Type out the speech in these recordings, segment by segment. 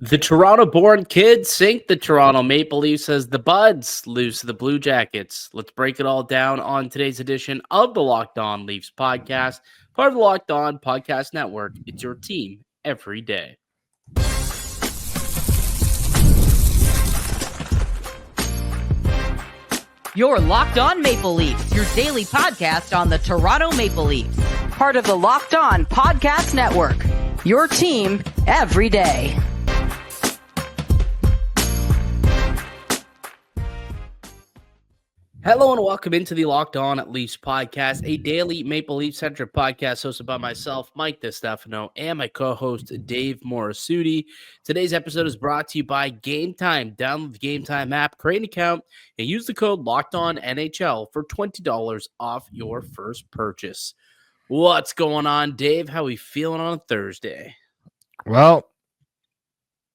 The Toronto-born kids sink the Toronto Maple Leafs as the Buds lose to the Blue Jackets. Let's break it all down on today's edition of the Locked On Leafs podcast, part of the Locked On Podcast Network. It's your team every day. Your Locked On Maple Leafs, your daily podcast on the Toronto Maple Leafs. Part of the Locked On Podcast Network. Your team every day. Hello and welcome into the Locked On Leafs podcast, a daily Maple Leaf-centric podcast hosted by myself, Mike DiStefano, and my co-host, Dave Morassutti. Today's episode is brought to you by Gametime. Download the Gametime app, create an account, and use the code LOCKEDONNHL for $20 off your first purchase. What's going on, Dave? How are we feeling on a Thursday? Well,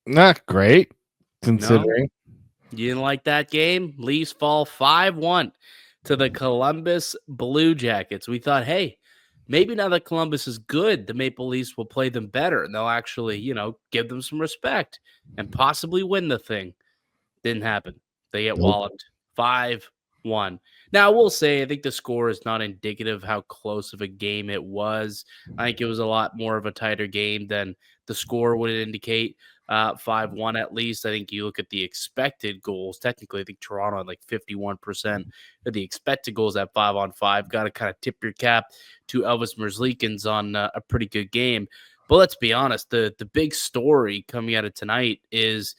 not great, considering. No? You didn't like that game? Leafs fall 5-1 to the Columbus Blue Jackets. We thought, hey, maybe now that Columbus is good, the Maple Leafs will play them better, and they'll actually, give them some respect and possibly win the thing. Didn't happen. They get walloped 5-1. Now, I will say, I think the score is not indicative of how close of a game it was. I think it was a lot more of a tighter game than the score would indicate. 5-1 at least. I think you look at the expected goals. Technically, I think Toronto had like 51% of the expected goals at 5-on-5. Got to kind of tip your cap to Elvis Merzlikins on a pretty good game. But let's be honest, the big story coming out of tonight is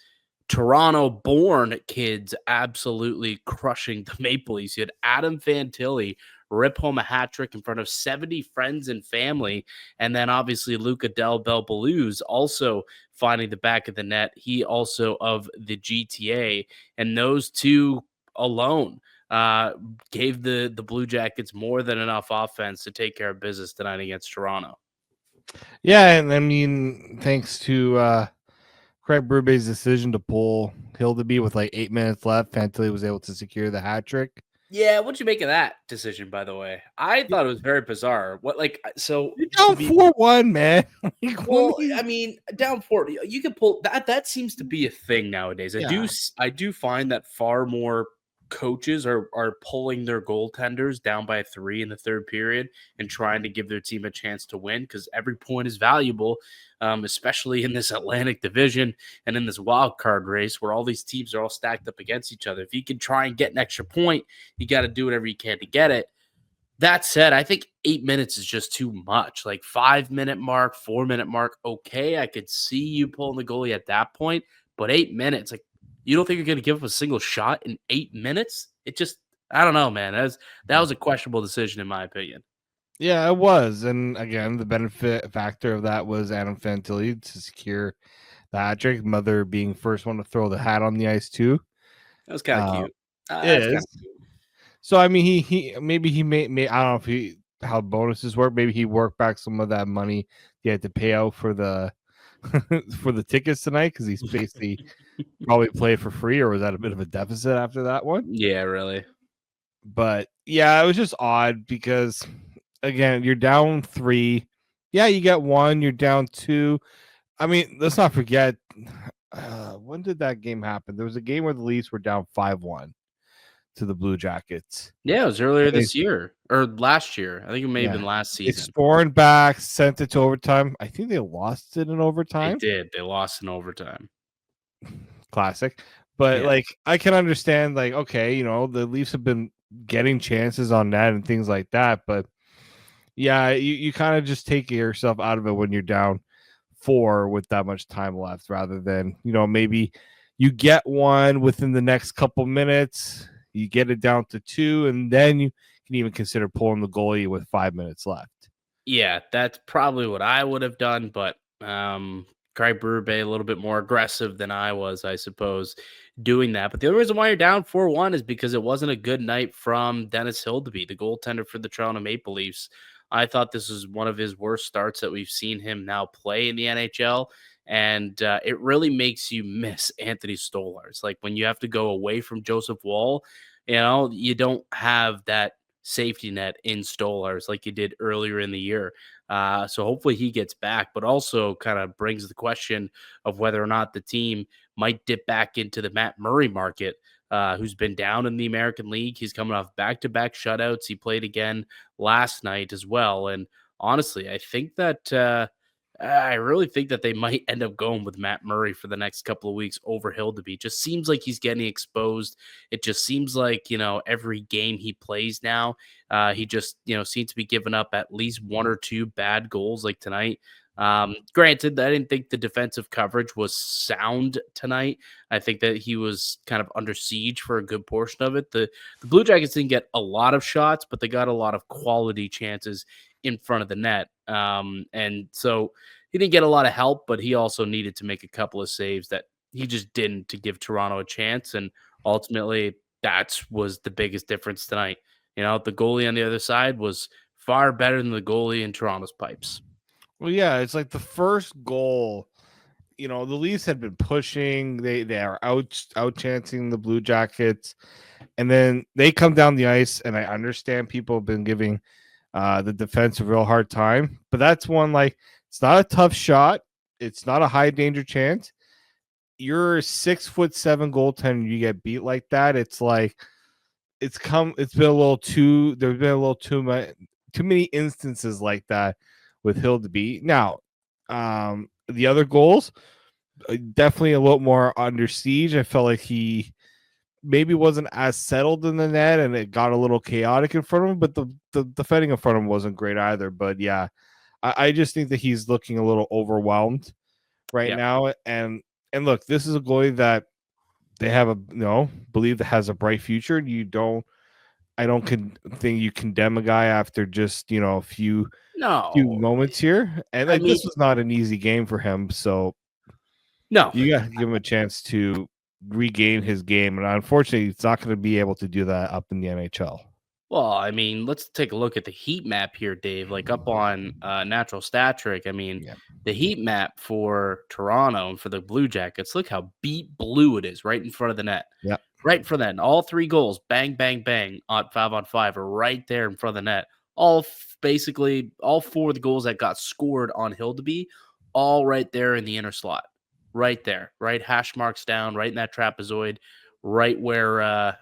Toronto-born kids absolutely crushing the Maple Leafs. You had Adam Fantilli rip home a hat trick in front of 70 friends and family. And then obviously Luca Del Belbaluz also finding the back of the net. He also of the GTA. And those two alone gave the Blue Jackets more than enough offense to take care of business tonight against Toronto. Yeah, and I mean, thanks to Craig Berube's decision to pull Hildeby with like 8 minutes left, Fantilli was able to secure the hat trick. Yeah, what'd you make of that decision, by the way? I thought it was very bizarre. So you're down 4-1, man. Well, I mean, down 4, you can pull that seems to be a thing nowadays. I do find that far more coaches are pulling their goaltenders down by 3 in the third period and trying to give their team a chance to win because every point is valuable, especially in this Atlantic division and in this wild card race where all these teams are all stacked up against each other. If you can try and get an extra point, you got to do whatever you can to get it. That said, I think 8 minutes is just too much. Like 5-minute mark, 4-minute mark, okay, I could see you pulling the goalie at that point, but 8 minutes, like, you don't think you're going to give up a single shot in 8 minutes? It just, I don't know, man. That was a questionable decision in my opinion. Yeah, it was. And again, the benefit factor of that was Adam Fantilli to secure the hat trick, Mother being first one to throw the hat on the ice too. That was kind of cute. It is. So I mean, he maybe he may I don't know how bonuses work. Maybe he worked back some of that money he had to pay out for the for the tickets tonight because he's basically probably played for free, or was that a bit of a deficit after that one? Yeah, really. But yeah, it was just odd because again, you're down 3. Yeah, you get 1. You're down 2. I mean, let's not forget when did that game happen? There was a game where the Leafs were down 5-1 to the Blue Jackets. Yeah, it was earlier this year or last year. I think it may have been last season. They stormed back, sent it to overtime. I think they lost it in overtime. They did. They lost in overtime. Classic. But I can understand, like, okay, the Leafs have been getting chances on that and things like that. But yeah, you kind of just take yourself out of it when you're down 4 with that much time left, rather than, maybe you get one within the next couple minutes. You get it down to 2, and then you can even consider pulling the goalie with 5 minutes left. Yeah, that's probably what I would have done, but Craig Berube a little bit more aggressive than I was, I suppose, doing that. But the only reason why you're down 4-1 is because it wasn't a good night from Dennis Hildeby, the goaltender for the Toronto Maple Leafs. I thought this was one of his worst starts that we've seen him now play in the NHL. And it really makes you miss Anthony Stolarz. Like when you have to go away from Joseph Woll, you don't have that safety net in Stolarz like he did earlier in the year. So hopefully he gets back, but also kind of brings the question of whether or not the team might dip back into the Matt Murray market, who's been down in the American League. He's coming off back-to-back shutouts. He played again last night as well. And honestly, I really think that they might end up going with Matt Murray for the next couple of weeks over Hildeby. Just seems like he's getting exposed. It just seems like, every game he plays now, he just, seems to be giving up at least one or two bad goals like tonight. Granted, I didn't think the defensive coverage was sound tonight. I think that he was kind of under siege for a good portion of it. The Blue Jackets didn't get a lot of shots, but they got a lot of quality chances in front of the net. And so he didn't get a lot of help, but he also needed to make a couple of saves that he just didn't to give Toronto a chance. And ultimately, that was the biggest difference tonight. The goalie on the other side was far better than the goalie in Toronto's pipes. Well, yeah, it's like the first goal. The Leafs had been pushing. They are out chancing the Blue Jackets, and then they come down the ice. And I understand people have been giving the defense a real hard time, but that's one, like, it's not a tough shot. It's not a high danger chance. You're 6'7" goaltender. You get beat like that. It's like it's been a little too. There's been a little too many instances like that with Hildeby. Now, the other goals, definitely a little more under siege. I felt like he maybe wasn't as settled in the net, and it got a little chaotic in front of him, but the defending in front of him wasn't great either. But yeah, I just think that he's looking a little overwhelmed right now. And look, this is a goalie that they have believe that has a bright future. I don't think you condemn a guy after just, a few moments here. And this was not an easy game for him. So no, you got to give him a chance to regain his game. And unfortunately, he's not going to be able to do that up in the NHL. Well, let's take a look at the heat map here, Dave. Like up on Natural Stat Trick. The heat map for Toronto and for the Blue Jackets, look how beat blue it is right in front of the net. Yeah. Right in front of the net. All three goals, bang, bang, bang, on 5-on-5 are right there in front of the net. Basically, all four of the goals that got scored on Hildeby, all right there in the inner slot. Right there, right hash marks down, right in that trapezoid, right where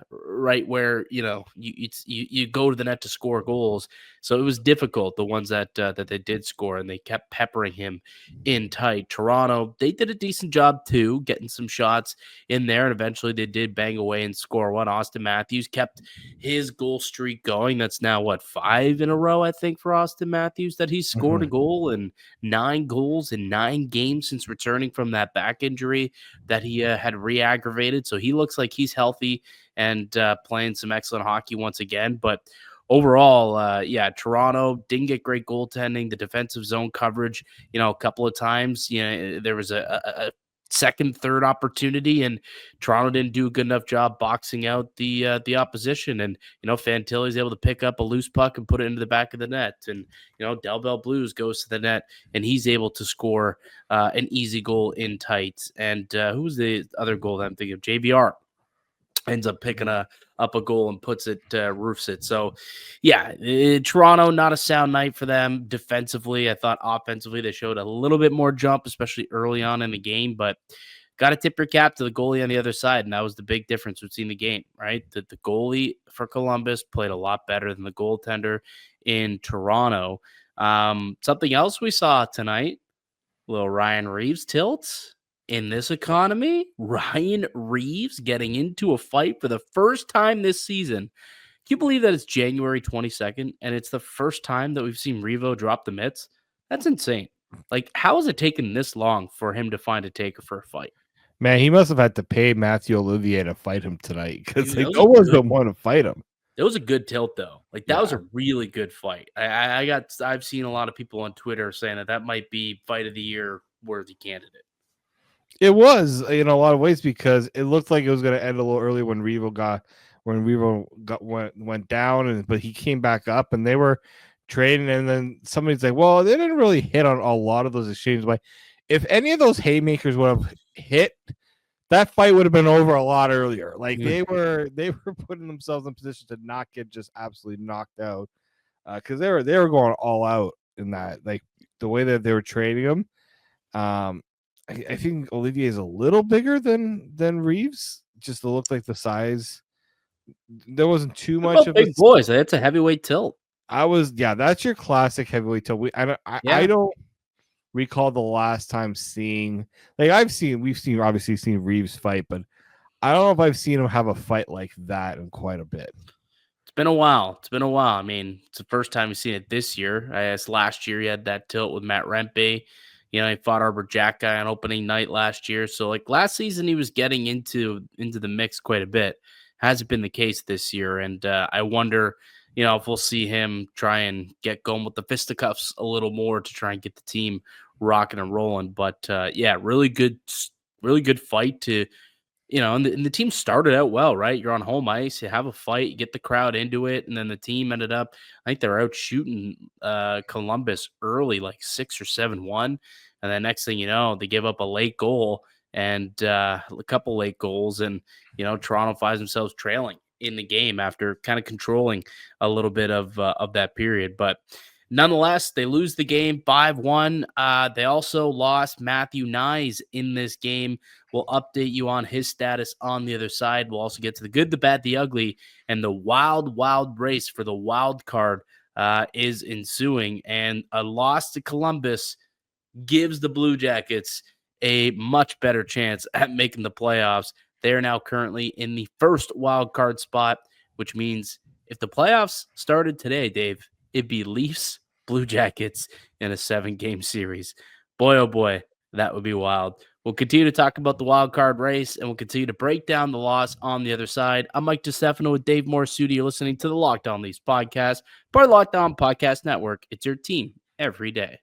you go to the net to score goals. So it was difficult, the ones that they did score, and they kept peppering him in tight. Toronto, they did a decent job too, getting some shots in there, and eventually they did bang away and score one. Austin Matthews kept his goal streak going. That's now 5 in a row, I think, for Austin Matthews, that he scored a goal, and 9 goals in 9 games since returning from that back injury that he had re-aggravated. So he looks like he's healthy and playing some excellent hockey once again. But overall, Toronto didn't get great goaltending. The defensive zone coverage, a couple of times, there was a second, third opportunity, and Toronto didn't do a good enough job boxing out the opposition. And Fantilli's able to pick up a loose puck and put it into the back of the net. And Del Bell Blues goes to the net, and he's able to score an easy goal in tight. And who's the other goal that I'm thinking of? JVR ends up picking up a goal and puts it, roofs it. So, Toronto, not a sound night for them defensively. I thought offensively they showed a little bit more jump, especially early on in the game, but got to tip your cap to the goalie on the other side, and that was the big difference between the game, right? The goalie for Columbus played a lot better than the goaltender in Toronto. Something else we saw tonight, little Ryan Reaves tilt. In this economy, Ryan Reaves getting into a fight for the first time this season. Can you believe that it's January 22nd and it's the first time that we've seen Revo drop the mitts? That's insane. Like, how has it taken this long for him to find a taker for a fight? Man, he must have had to pay Matthew Olivier to fight him tonight, because no one's the one to fight him. It was a good tilt, though. Like, that was a really good fight. I've seen a lot of people on Twitter saying that might be fight of the year worthy candidate. It was in a lot of ways, because it looked like it was going to end a little early when Revo went down, but he came back up and they were trading. And then somebody's like, well, they didn't really hit on a lot of those exchanges. But if any of those haymakers would have hit, that fight would have been over a lot earlier. Like they were putting themselves in position to not get just absolutely knocked out because they were going all out in that. Like the way that they were trading him. I think Olivier is a little bigger than Reaves, just to look like the size. There wasn't too much of big boys. That's a heavyweight tilt. That's your classic heavyweight tilt. I don't recall the last time seeing, like we've obviously seen Reaves fight, but I don't know if I've seen him have a fight like that in quite a bit. It's been a while. I mean, it's the first time we've seen it this year. I guess last year he had that tilt with Matt Rempe. You know, he fought Arbor Jack guy on opening night last year. So like last season, he was getting into the mix quite a bit. Hasn't been the case this year. And I wonder, you know, if we'll see him try and get going with the fisticuffs a little more to try and get the team rocking and rolling. But yeah, really good fight to, you know, and the team started out well, right? You're on home ice, you have a fight, you get the crowd into it, and then the team ended up, I think they're out shooting Columbus early, like 6 or 7-1. And then next thing you know, they give up a late goal and a couple late goals, and, you know, Toronto finds themselves trailing in the game after kind of controlling a little bit of that period. But nonetheless, they lose the game 5-1. They also lost Matthew Knies in this game. We'll update you on his status on the other side. We'll also get to the good, the bad, the ugly, and the wild race for the wild card is ensuing. And a loss to Columbus gives the Blue Jackets a much better chance at making the playoffs. They are now currently in the first wild card spot, which means if the playoffs started today, Dave, it'd be Leafs, Blue Jackets in a 7-game series. Boy, oh boy, that would be wild. We'll continue to talk about the wild card race, and we'll continue to break down the loss on the other side. I'm Mike DiStefano with Dave Morassutti. You're listening to the Locked On Leafs podcast, part of the Locked On Podcast Network. It's your team every day.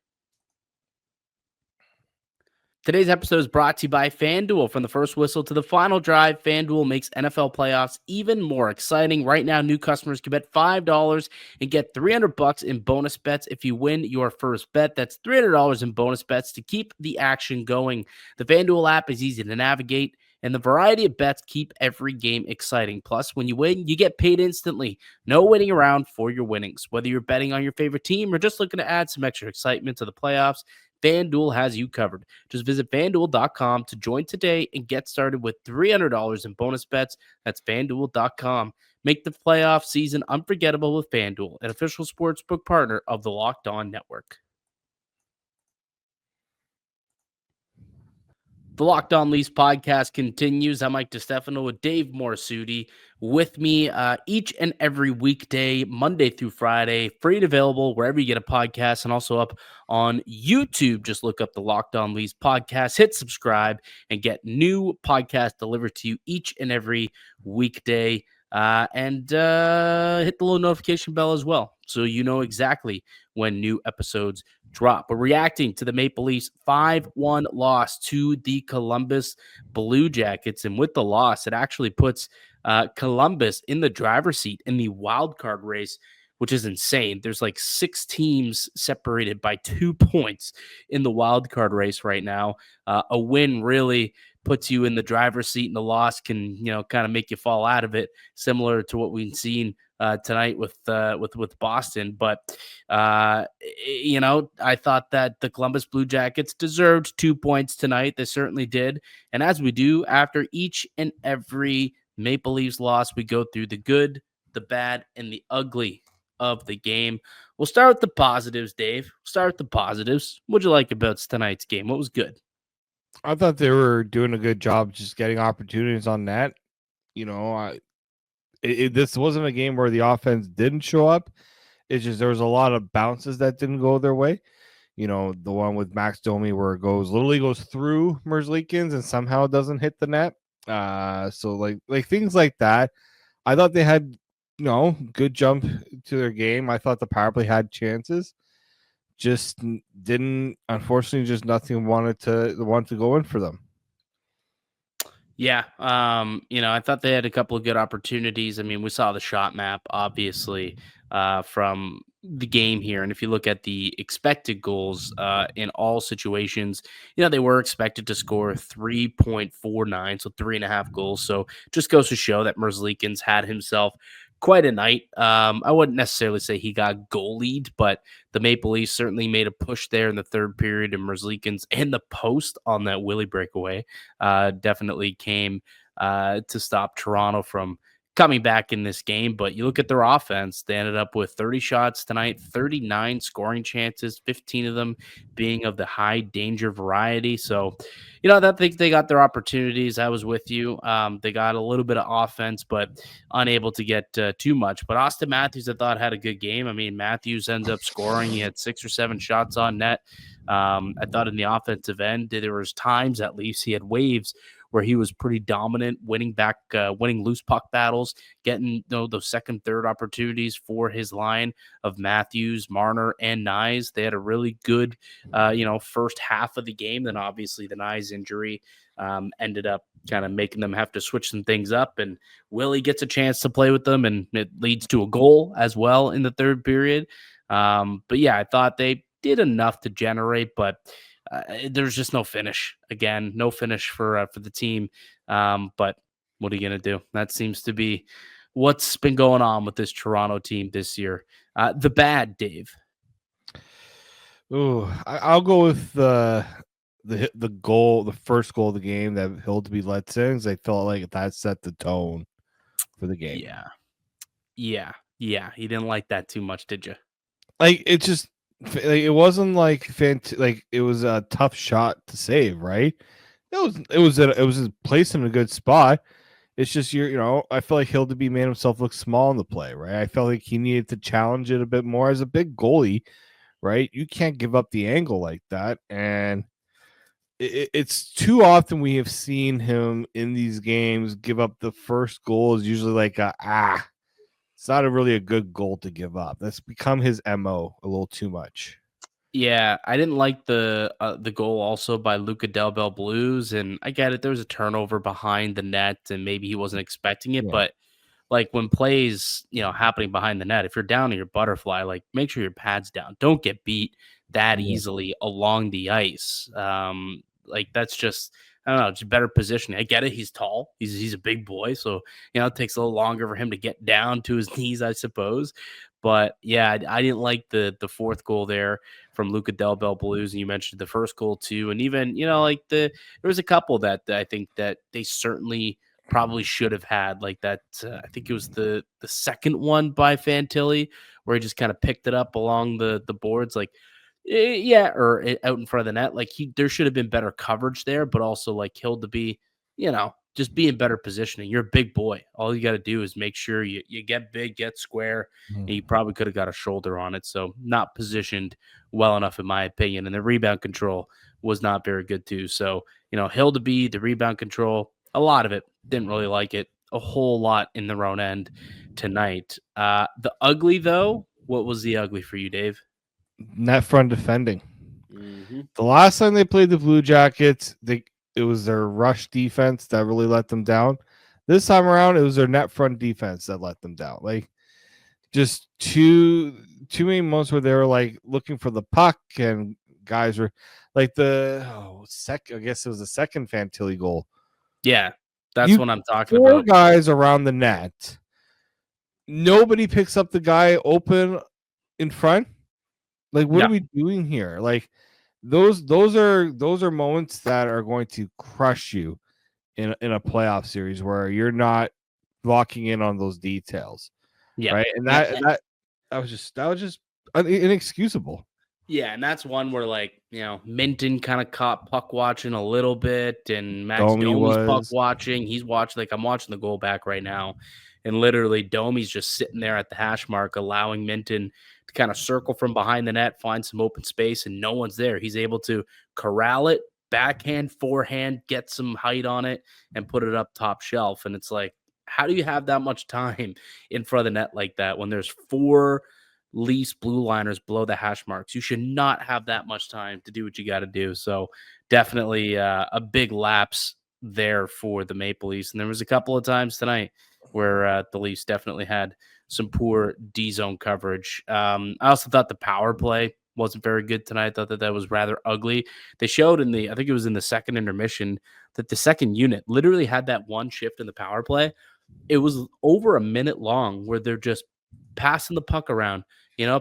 Today's episode is brought to you by FanDuel. From the first whistle to the final drive, FanDuel makes NFL playoffs even more exciting. Right now, new customers can bet $5 and get $300 in bonus bets if you win your first bet. That's $300 in bonus bets to keep the action going. The FanDuel app is easy to navigate, and the variety of bets keep every game exciting. Plus, when you win, you get paid instantly. No waiting around for your winnings. Whether you're betting on your favorite team or just looking to add some extra excitement to the playoffs, FanDuel has you covered. Just visit FanDuel.com to join today and get started with $300 in bonus bets. That's FanDuel.com. Make the playoff season unforgettable with FanDuel, an official sportsbook partner of the Locked On Network. The Locked On Leafs podcast continues. I'm Mike DiStefano with Dave Morassutti. With me each and every weekday, Monday through Friday, free and available wherever you get a podcast, and also up on YouTube. Just look up the Locked On Leafs podcast, hit subscribe, and get new podcasts delivered to you each and every weekday. And hit the little notification bell as well, so you know exactly when new episodes drop. But reacting to the Maple Leafs 5-1 loss to the Columbus Blue Jackets, and with the loss, it actually puts Columbus in the driver's seat in the wild card race, which is insane. There's like 6 teams separated by 2 points in the wild card race right now. A win really puts you in the driver's seat, and the loss can, you know, kind of make you fall out of it, similar to what we've seen tonight with Boston. But you know, I thought that the Columbus Blue Jackets deserved 2 points tonight. They certainly did. And as we do after each and every Maple Leafs loss, we go through the good, the bad, and the ugly of the game. We'll start with the positives, Dave. Start with the positives. What'd you like about tonight's game? What was good? I thought they were doing a good job just getting opportunities on net. You know, this wasn't a game where the offense didn't show up. It's just there was a lot of bounces that didn't go their way. You know, the one with Max Domi where it literally goes through Merzlikins and somehow doesn't hit the net. So like things like that. I thought they had, you know, good jump to their game. I thought the power play had chances. Just didn't, unfortunately, just nothing wanted to go in for them. Yeah, I thought they had a couple of good opportunities. I mean, we saw the shot map, obviously, from the game here. And if you look at the expected goals in all situations, they were expected to score 3.49, so 3.5 goals. So just goes to show that Merzlikins had himself quite a night. I wouldn't necessarily say he got goalied, but the Maple Leafs certainly made a push there in the third period, and Merzlikins and the post on that Willie breakaway definitely came to stop Toronto from coming back in this game. But you look at their offense, they ended up with 30 shots tonight, 39 scoring chances, 15 of them being of the high danger variety. So, I think they got their opportunities. I was with you. They got a little bit of offense, but unable to get too much. But Austin Matthews, I thought, had a good game. I mean, Matthews ends up scoring. He had 6 or 7 shots on net. I thought in the offensive end, there was times at least he had waves where he was pretty dominant, winning loose puck battles, getting those second, third opportunities for his line of Matthews, Marner, and Knies. They had a really good, first half of the game. Then obviously the Knies injury ended up kind of making them have to switch some things up. And Willie gets a chance to play with them, and it leads to a goal as well in the third period. But yeah, I thought they did enough to generate, but there's just no finish. Again, no finish for the team. But what are you gonna do? That seems to be what's been going on with this Toronto team this year. The bad, Dave. Ooh, I'll go with the goal, the first goal of the game that Hildeby lets in. I felt like that set the tone for the game. Yeah. You didn't like that too much, did you? Like it just, like, it wasn't like like it was a tough shot to save, right? It was placed in a good spot. It's just I feel like Hildeby made himself look small in the play, right? I felt like he needed to challenge it a bit more as a big goalie, right? You can't give up the angle like that, and it's too often we have seen him in these games give up the first goal is usually like it's not really a good goal to give up. That's become his MO a little too much. Yeah, I didn't like the goal also by Luca Del Bel Blues, and I get it. There was a turnover behind the net, and maybe he wasn't expecting it. Yeah. But like when plays, happening behind the net, if you're down in your butterfly, like make sure your pad's down. Don't get beat that Yeah. easily along the ice. Like that's just I don't know, just better positioning. I get it. He's tall. He's a big boy, so it takes a little longer for him to get down to his knees, I suppose. But yeah, I didn't like the fourth goal there from Luca Del Bel Blues, and you mentioned the first goal too, and even there was a couple that I think that they certainly probably should have had, like that. I think it was the second one by Fantilli where he just kind of picked it up along the boards, like or out in front of the net. Like there should have been better coverage there, but also like Hill to be, just be in better positioning. You're a big boy. All you got to do is make sure you get big, get square, and you probably could have got a shoulder on it. So not positioned well enough, in my opinion. And the rebound control was not very good too. So, Hill to be the rebound control, a lot of it, didn't really like it a whole lot in their own end tonight. The ugly though, what was the ugly for you, Dave? Net front defending. Mm-hmm. The last time they played the Blue Jackets, it was their rush defense that really let them down. This time around, it was their net front defense that let them down. Like just too many moments where they were like looking for the puck, and guys were like I guess it was the second Fantilli goal. Yeah, that's what I'm talking about. 4 guys around the net. Nobody picks up the guy open in front. Like, what are we doing here? Like, those are moments that are going to crush you in a playoff series where you're not locking in on those details. Yeah. Right. And that was just inexcusable. Yeah, and that's one where Minton kind of caught puck watching a little bit, and Max Domi's puck watching. He's watching, I'm watching the goal back right now, and literally Domi's just sitting there at the hash mark, allowing Minton to kind of circle from behind the net, find some open space, and no one's there. He's able to corral it, backhand, forehand, get some height on it, and put it up top shelf. And it's like, how do you have that much time in front of the net like that when there's 4 Leafs blue liners below the hash marks? You should not have that much time to do what you got to do. So definitely a big lapse there for the Maple Leafs. And there was a couple of times tonight where the Leafs definitely had some poor D-zone coverage. I also thought the power play wasn't very good tonight. I thought that was rather ugly. They showed I think it was in the second intermission, that the second unit literally had that one shift in the power play. It was over a minute long where they're just passing the puck around,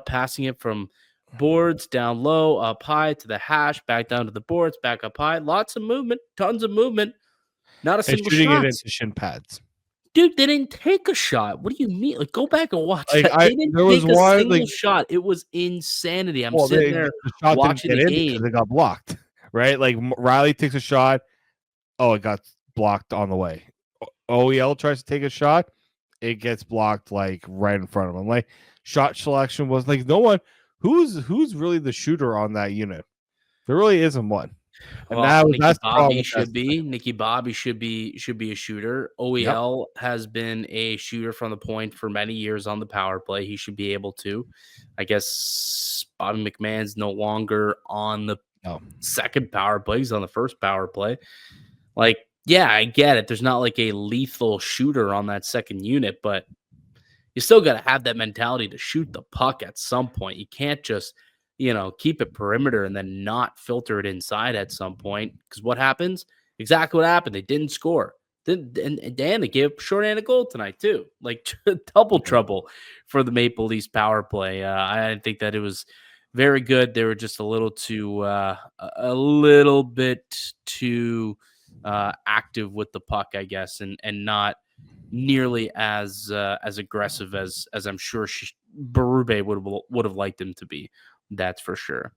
passing it from boards down low, up high to the hash, back down to the boards, back up high. Lots of movement, tons of movement. Not a single shooting shot. it into shin pads. Dude, they didn't take a shot. What do you mean? Like, go back and watch Like, that. They didn't there was take a one, single like- shot. It was insanity. I'm sitting there the shot watching didn't the get in game. because it got blocked, right? Like Riley takes a shot. Oh, it got blocked on the way. OEL tries to take a shot. It gets blocked like right in front of him. Like, shot selection was like no one. Who's really the shooter on that unit? There really isn't one. And Well, that's the problem. Nicky Bobby should be a shooter. OEL has been a shooter from the point for many years on the power play. He should be able to. I guess Bobby McMahon's no longer on the second power play. He's on the first power play. Like, yeah, I get it. There's not like a lethal shooter on that second unit, but you still got to have that mentality to shoot the puck at some point. You can't just, keep it perimeter and then not filter it inside at some point. Because what happens? Exactly what happened. They didn't score. And they gave short-handed goal tonight too. Like, double trouble for the Maple Leafs power play. I think that it was very good. They were just a little bit too active with the puck, I guess, and not nearly as aggressive as I'm sure Berube would have liked him to be. That's for sure.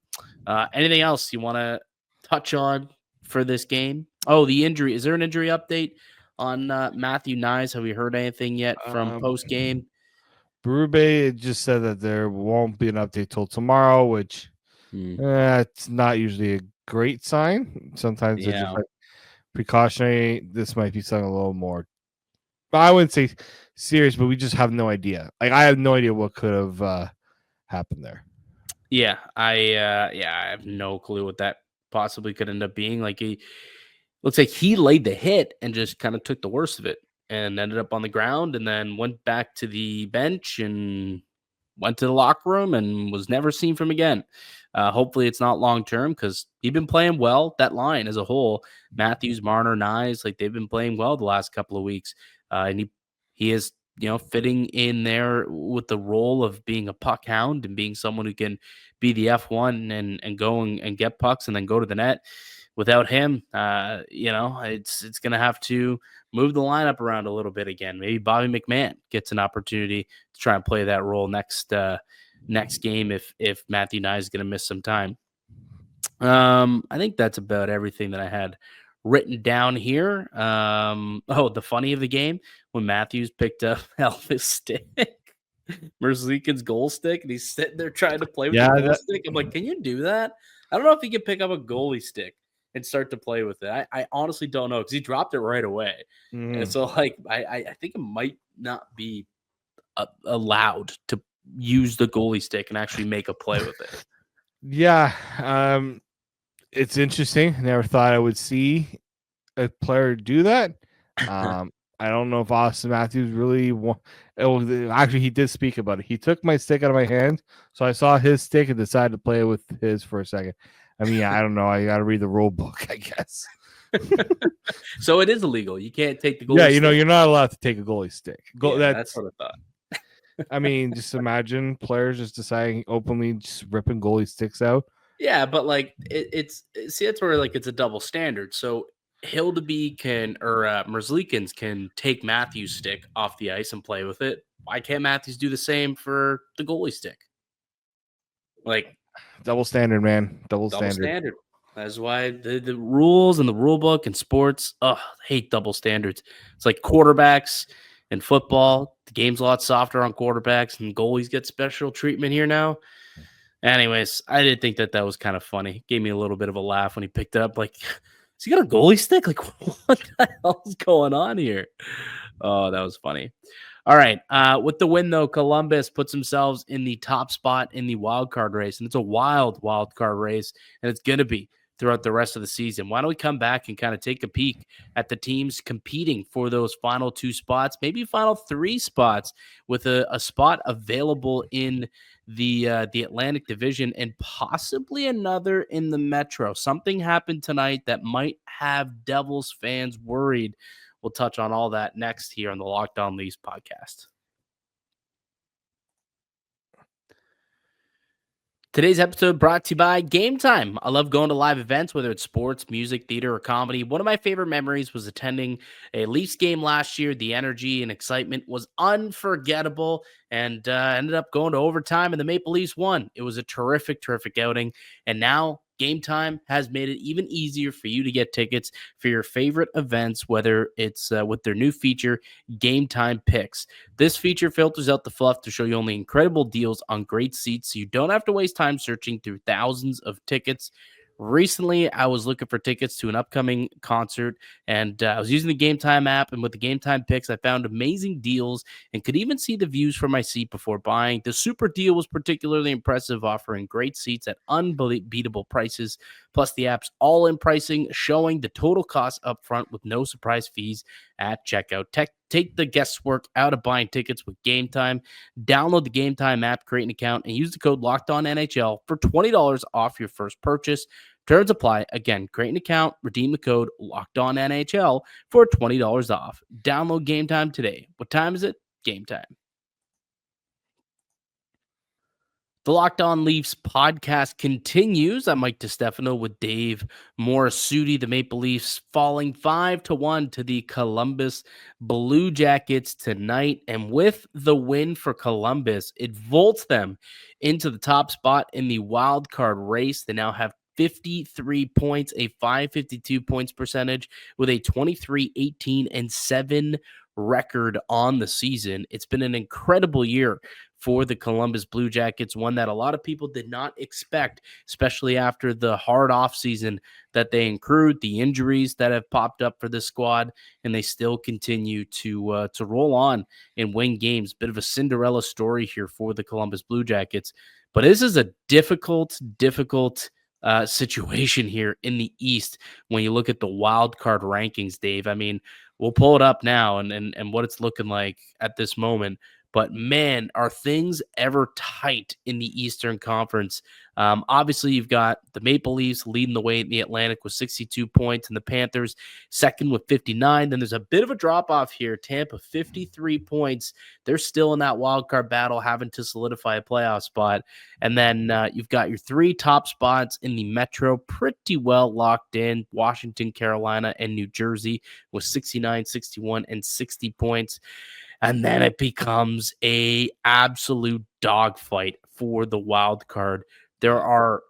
Anything else you want to touch on for this game? Oh, the injury. Is there an injury update on Matthew Knies? Have we heard anything yet from post game? Berube just said that there won't be an update till tomorrow, which it's not usually a great sign. Sometimes it's just like precautionary. This might be something a little more, I wouldn't say serious, but we just have no idea. Like, I have no idea what could have happened there. Yeah, I have no clue what that possibly could end up being. Like, he looks like he laid the hit and just kind of took the worst of it and ended up on the ground and then went back to the bench and went to the locker room and was never seen from again. Hopefully it's not long-term because he's been playing well. That line as a whole, Matthews, Marner, Knies, like they've been playing well the last couple of weeks. And he is, fitting in there with the role of being a puck hound and being someone who can be the F1 and go and get pucks and then go to the net. Without him, it's going to have to move the lineup around a little bit again. Maybe Bobby McMahon gets an opportunity to try and play that role next game if Matthew Knies is going to miss some time. I think that's about everything that I had written down here. The funny of the game when Matthews picked up Elvis stick, Merzlikins goal stick, and he's sitting there trying to play with the goal stick. I'm like, can you do that? I don't know if he can pick up a goalie stick and start to play with it. I honestly don't know because he dropped it right away. And so, like, I think it might not be allowed to use the goalie stick and actually make a play with it. Yeah. It's interesting. Never thought I would see a player do that. I don't know if Austin Matthews really actually, he did speak about it. He took my stick out of my hand, so I saw his stick and decided to play with his for a second. I mean, I don't know. I got to read the rule book, I guess. So it is illegal. You can't take the goalie stick. Yeah, you're not allowed to take a goalie stick. That's what I thought. I mean, just imagine players just deciding openly just ripping goalie sticks out. Yeah, but like that's where like it's a double standard. So Hildeby Merzlikins can take Matthews' stick off the ice and play with it. Why can't Matthews do the same for the goalie stick? Like, double standard, man. Double standard. That's why the rules and the rule book and sports, hate double standards. It's like quarterbacks and football. The game's a lot softer on quarterbacks, and goalies get special treatment here now. Anyways, I did think that was kind of funny. Gave me a little bit of a laugh when he picked it up. Like, has he got a goalie stick? Like, what the hell is going on here? Oh, that was funny. All right. With the win, though, Columbus puts themselves in the top spot in the wild card race. And it's a wild card race. And it's going to be throughout the rest of the season. Why don't we come back and kind of take a peek at the teams competing for those final 2 spots, maybe final 3 spots, with a spot available in the Atlantic Division and possibly another in the Metro. Something happened tonight that might have Devils fans worried. We'll touch on all that next here on the Locked On Leafs podcast. Today's episode brought to you by Gametime. I love going to live events, whether it's sports, music, theater, or comedy. One of my favorite memories was attending a Leafs game last year. The energy and excitement was unforgettable, and ended up going to overtime, and the Maple Leafs won. It was a terrific, terrific outing, and now Gametime has made it even easier for you to get tickets for your favorite events, whether it's with their new feature, Gametime Picks. This feature filters out the fluff to show you only incredible deals on great seats, so you don't have to waste time searching through thousands of tickets. Recently, I was looking for tickets to an upcoming concert, and I was using the Gametime app, and with the Gametime Picks, I found amazing deals and could even see the views from my seat before buying. The super deal was particularly impressive, offering great seats at unbeatable prices, plus the app's all-in pricing, showing the total cost up front with no surprise fees at checkout. Take the guesswork out of buying tickets with Gametime. Download the Gametime app, create an account, and use the code LOCKEDONNHL for $20 off your first purchase. Terms apply. Again, create an account, redeem the code LOCKEDONNHL for $20 off. Download Gametime today. What time is it? Gametime. The Locked On Leafs podcast continues. I'm Mike DiStefano with Dave Morassutti. The Maple Leafs falling 5-1 to the Columbus Blue Jackets tonight. And with the win for Columbus, it vaults them into the top spot in the wild card race. They now have 53 points, a .552 points percentage with a 23-18-7 record on the season. It's been an incredible year for the Columbus Blue Jackets, one that a lot of people did not expect, especially after the hard offseason that they accrued, the injuries that have popped up for this squad, and they still continue to roll on and win games. Bit of a Cinderella story here for the Columbus Blue Jackets, but this is a difficult situation here in the East when you look at the wild card rankings, Dave. I mean, we'll pull it up now and what it's looking like at this moment. But man, are things ever tight in the Eastern Conference? Obviously, you've got the Maple Leafs leading the way in the Atlantic with 62 points, and the Panthers second with 59. Then there's a bit of a drop-off here. Tampa, 53 points. They're still in that wild card battle, having to solidify a playoff spot. And then you've got your 3 top spots in the Metro pretty well locked in: Washington, Carolina, and New Jersey with 69, 61, and 60 points. And then it becomes a absolute dogfight for the wild card. There are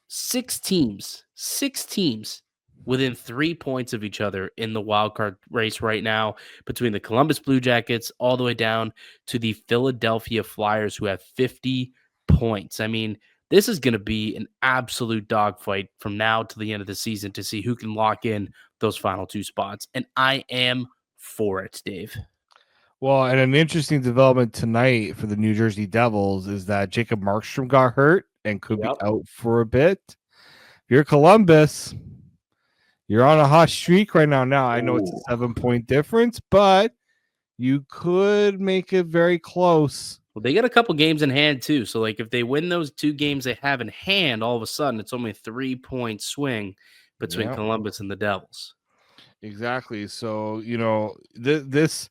6 teams within 3 points of each other in the wild card race right now, between the Columbus Blue Jackets all the way down to the Philadelphia Flyers, who have 50 points. I mean, this is going to be an absolute dogfight from now to the end of the season to see who can lock in those final 2 spots. And I am for it, Dave. Well, and an interesting development tonight for the New Jersey Devils is that Jacob Markstrom got hurt and could be out for a bit. If you're Columbus, you're on a hot streak right now. Now, I know it's a 7-point difference, but you could make it very close. Well, they got a couple games in hand, too. So, like, if they win those 2 games they have in hand, all of a sudden it's only a 3-point swing between Columbus and the Devils. Exactly. So, you know, this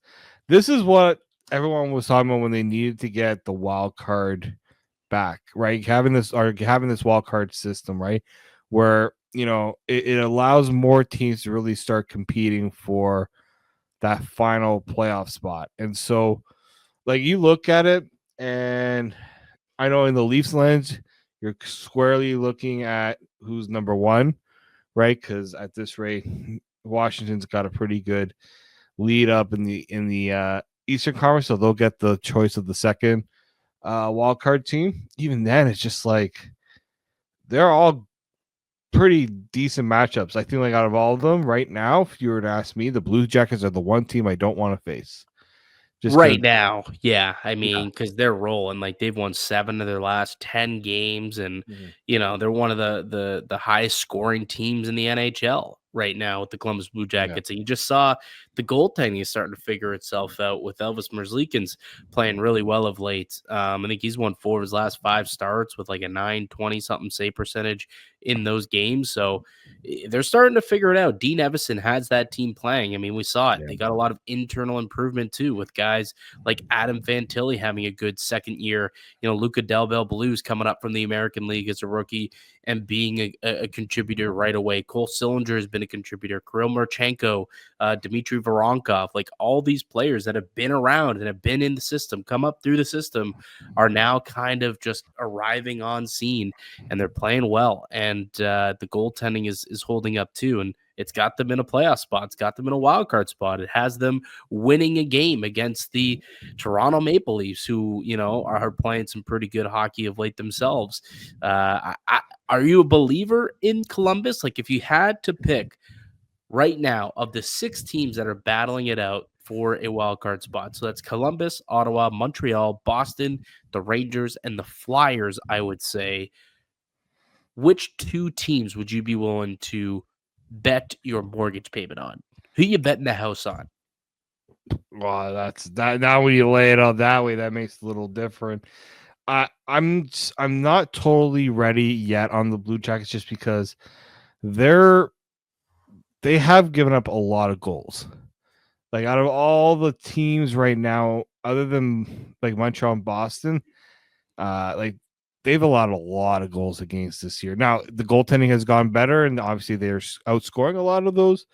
is what everyone was talking about when they needed to get the wild card back, right? Having this wild card system, right? Where, you know, it allows more teams to really start competing for that final playoff spot. And so, like, you look at it, and I know in the Leafs lens, you're squarely looking at who's number 1, right? Because at this rate, Washington's got a pretty good lead up in the Eastern Conference, so they'll get the choice of the second wild card team. Even then, it's just like they're all pretty decent matchups. I think, like, out of all of them right now, if you were to ask me, the Blue Jackets are the one team I don't want to face. Right now, yeah. I mean, because they're rolling. Like, they've won 7 of their last 10 games, and they're one of the highest scoring teams in the NHL right now with the Columbus Blue Jackets. And you just saw the goaltending is starting to figure itself out with Elvis Merzlikins playing really well of late. I think he's won 4 of his last 5 starts with like a 920 something save percentage in those games. So they're starting to figure it out. Dean Evison has that team playing. I mean, we saw it. They got a lot of internal improvement too, with guys like Adam Fantilli having a good second year. Luca Del Bel Blues coming up from the American League as a rookie and being a contributor right away. Cole Sillinger has been a contributor. Kirill Marchenko, Dmitry Voronkov, like all these players that have been around and have been in the system, come up through the system, are now kind of just arriving on scene, and they're playing well. And the goaltending is holding up too. And it's got them in a playoff spot. It's got them in a wild card spot. It has them winning a game against the Toronto Maple Leafs, who, are playing some pretty good hockey of late themselves. Are you a believer in Columbus? Like, if you had to pick right now of the 6 teams that are battling it out for a wild card spot, so that's Columbus, Ottawa, Montreal, Boston, the Rangers, and the Flyers, I would say, which 2 teams would you be willing to bet your mortgage payment on? Who you betting the house on? Well, that's that. Now when you lay it out that way, that makes it a little different. I'm not totally ready yet on the Blue Jackets, just because they have given up a lot of goals. Like, out of all the teams right now, other than like Montreal and Boston, like, they've allowed a lot of goals against this year. Now, the goaltending has gone better, and obviously they're outscoring a lot of those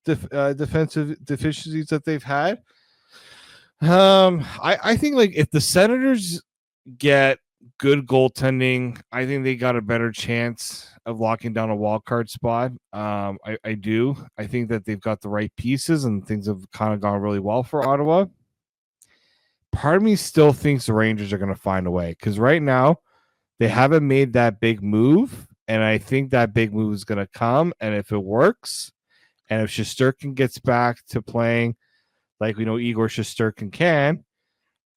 defensive deficiencies that they've had. I think, like, if the Senators get good goaltending, I think they got a better chance of locking down a wild card spot. I do. I think that they've got the right pieces, and things have kind of gone really well for Ottawa. Part of me still thinks the Rangers are going to find a way, because right now they haven't made that big move, and I think that big move is going to come. And if it works, and if Shesterkin gets back to playing like we know Igor Shesterkin can,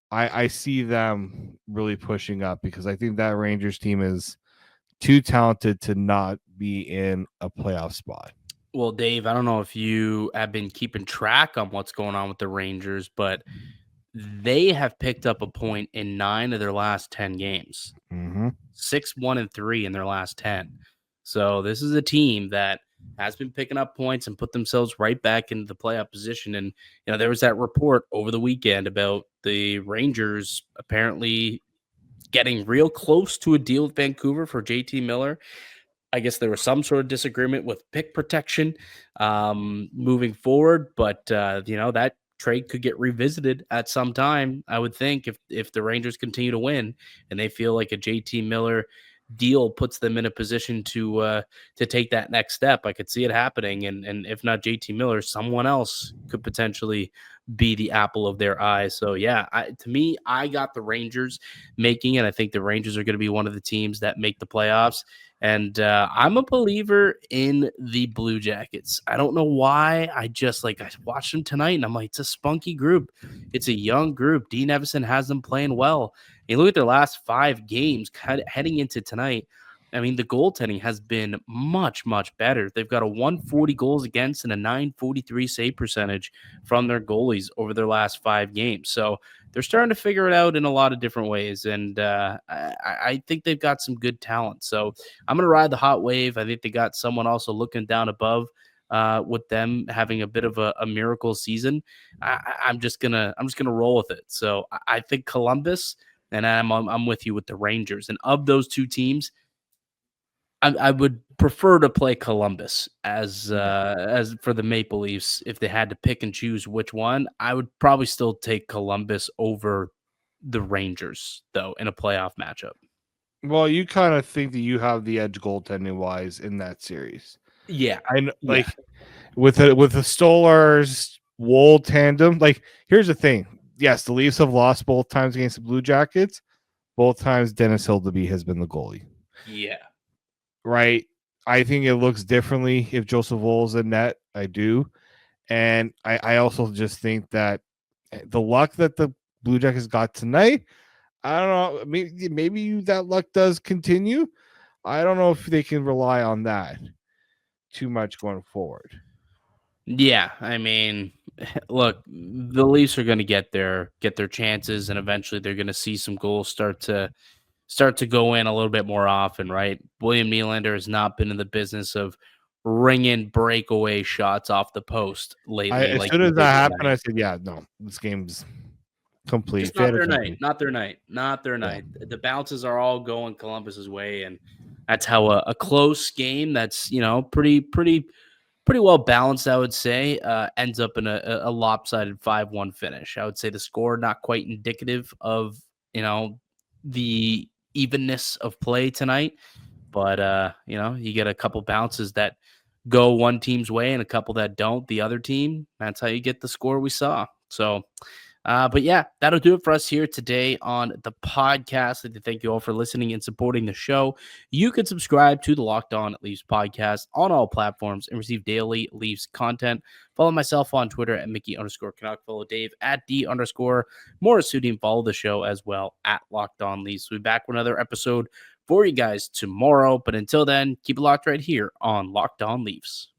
I see them really pushing up, because I think that Rangers team is too talented to not be in a playoff spot. Well, Dave, I don't know if you have been keeping track on what's going on with the Rangers, but they have picked up a point in 9 of their last 10 games. 6-1-3 in their last 10. So this is a team that has been picking up points and put themselves right back into the playoff position. And, there was that report over the weekend about the Rangers apparently getting real close to a deal with Vancouver for JT Miller. I guess there was some sort of disagreement with pick protection moving forward, but that trade could get revisited at some time, I would think, if the Rangers continue to win and they feel like a JT Miller deal puts them in a position to take that next step. I could see it happening, and if not JT Miller, someone else could potentially be the apple of their eye. So yeah, to me, I got the Rangers making it. I think the Rangers are going to be one of the teams that make the playoffs. And I'm a believer in the Blue Jackets. I don't know why. I watched them tonight, and I'm like, it's a spunky group. It's a young group. Dean Evison has them playing well. And you look at their last 5 games heading into tonight. I mean, the goaltending has been much, much better. They've got a 140 goals against and a 943 save percentage from their goalies over their last 5 games. So they're starting to figure it out in a lot of different ways. And I think they've got some good talent. So I'm going to ride the hot wave. I think they got someone also looking down above with them having a bit of a miracle season. I'm just gonna roll with it. So I think Columbus, and I'm with you with the Rangers. And of those 2 teams, I would prefer to play Columbus as for the Maple Leafs. If they had to pick and choose which one, I would probably still take Columbus over the Rangers, though, in a playoff matchup. Well, you kind of think that you have the edge goaltending wise in that series. Yeah, I know, like with the Stolars Wold tandem. Like, here's the thing: yes, the Leafs have lost both times against the Blue Jackets. Both times, Dennis Hildeby has been the goalie. Yeah. Right. I think it looks differently if Joseph Woll's in net. I do. And I also just think that The luck that the Blue Jackets got tonight, I don't know. Maybe that luck does continue. I don't know if they can rely on that too much going forward. Yeah, I mean, look, the Leafs are going to get their chances, and eventually they're going to see some goals start to go in a little bit more often, right? William Nylander has not been in the business of ringing breakaway shots off the post lately. As Like soon he as did that happened, tonight. I said, "Yeah, no, this game's complete, Just not fait their night. accompli." Not their night. Not their Yeah. night. The bounces are all going Columbus's way, and that's how a close game that's pretty well balanced, I would say, ends up in a lopsided 5-1 finish. I would say the score not quite indicative of the evenness of play tonight, but you get a couple bounces that go one team's way and a couple that don't the other team. That's how you get the score we saw. So but yeah, that'll do it for us here today on the podcast. I'd like to thank you all for listening and supporting the show. You can subscribe to the Locked On Leafs podcast on all platforms and receive daily Leafs content. Follow myself on Twitter at Mickey_Canuck. Follow Dave at D_Morassutti, and follow the show as well at Locked On Leafs. We'll be back with another episode for you guys tomorrow. But until then, keep it locked right here on Locked On Leafs.